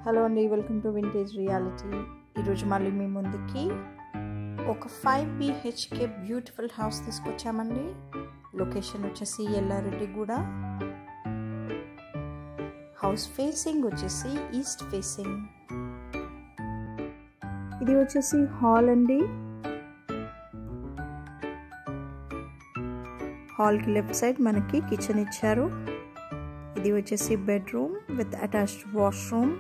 Hello అండి, welcome to vintage reality. ఈరోజు మళ్ళీ మీ ముందుకి ఒక 5 BHK బ్యూటిఫుల్ హౌస్ తీసుకొచ్చామండి. లొకేషన్ వచ్చేసి ఎల్లారెడ్డిగూడ. హౌస్ ఫేసింగ్ వచ్చేసి ఈస్ట్ ఫేసింగ్. ఇది వచ్చేసి హాల్ అండి. హాల్కి లెఫ్ట్ సైడ్ మనకి కిచెన్ ఇచ్చారు. ఇది వచ్చేసి బెడ్రూమ్ విత్ అటాచ్డ్ వాష్రూమ్.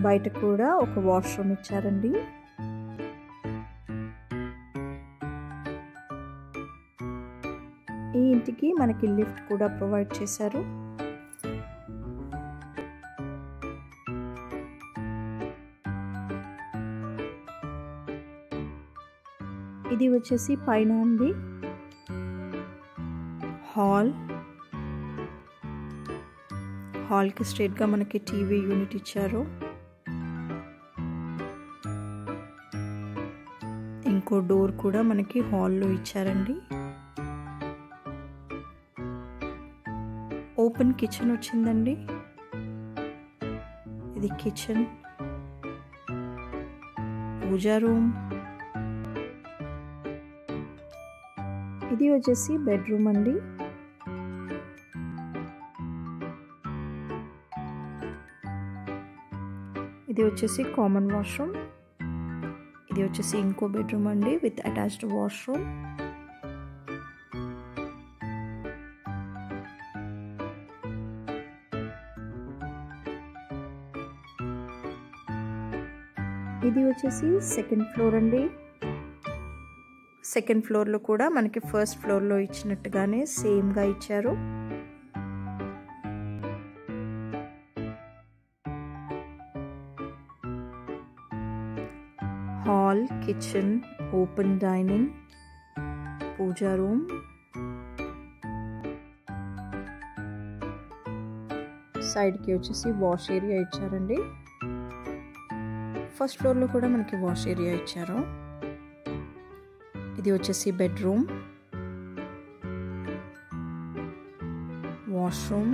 బయట కూడా ఒక వాష్రూమ్ ఇచ్చారండి. ఈ ఇంటికి మనకి లిఫ్ట్ కూడా ప్రొవైడ్ చేశారు. ఇది వచ్చేసి పైన అండి హాల్కి స్ట్రైట్గా మనకి టీవీ యూనిట్ ఇచ్చారు. ఇంకో డోర్ కూడా మనకి హాల్లో ఇచ్చారండి. ఓపెన్ కిచెన్ వచ్చిందండి. ఇది కిచెన్, పూజా రూమ్. ఇది వచ్చేసి బెడ్రూమ్ అండి. ఇది వచ్చేసి కామన్ వాష్రూమ్. ఇది వచ్చేసి ఇంకో బెడ్రూమ్ అండి విత్ అటాచ్డ్ వాష్రూమ్. ఇది వచ్చేసి సెకండ్ ఫ్లోర్ అండి. సెకండ్ ఫ్లోర్లో కూడా మనకి ఫస్ట్ ఫ్లోర్లో ఇచ్చినట్టుగానే సేమ్గా ఇచ్చారు. హాల్, కిచెన్, ఓపెన్ డైనింగ్, పూజా రూమ్. సైడ్కి వచ్చేసి వాష్ ఏరియా ఇచ్చారండి. ఫస్ట్ ఫ్లోర్లో కూడా మనకి వాష్ ఏరియా ఇచ్చారు. ఇది వచ్చేసి bedroom, washroom,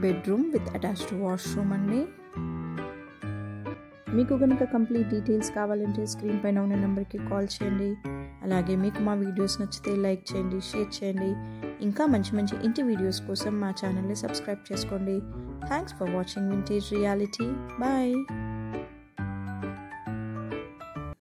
bedroom with attached washroom అండి. మీకు కనుక కంప్లీట్ డీటెయిల్స్ కావాలంటే స్క్రీన్ పైన ఉన్న నెంబర్కి కాల్ చేయండి. అలాగే మీకు మా వీడియోస్ నచ్చితే లైక్ చేయండి, షేర్ చేయండి. ఇంకా మంచి మంచి ఇంటి వీడియోస్ కోసం మా ఛానల్ని సబ్స్క్రైబ్ చేసుకోండి. Thanks for watching vintage reality. Bye.